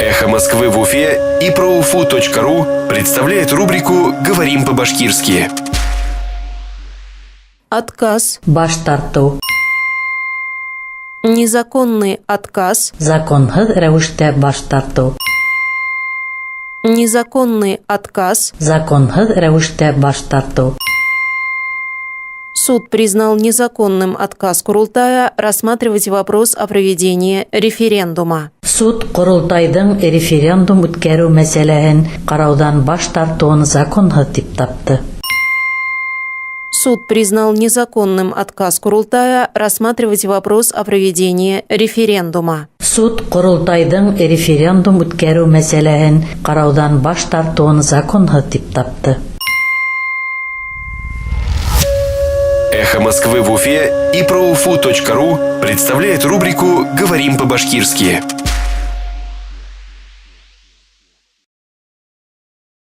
«Эхо Москвы» в Уфе и ProUFU.ру представляет рубрику «Говорим по-башкирски». Отказ. Баш тарту. Незаконный отказ. Законһыҙ рәүештә баш тарту. Незаконный отказ. Законһыҙ рәүештә баш тарту. Суд признал незаконным отказ Курултая рассматривать вопрос о проведении референдума. Суд Ҡоролтайҙың референдум үткәреү мәсьәләһен ҡарауҙан баш тартыуын законһыҙ тип тапты. Суд признал незаконным отказ Курултая рассматривать вопрос о проведении референдума. Суд Ҡоролтайҙың референдум үткәреү мәсьәләһен ҡарауҙан баш тартыуын законһыҙ дип тапты. «Эхо Москвы» в Уфе и ProUFU.ру представляет рубрику «Говорим по-башкирски».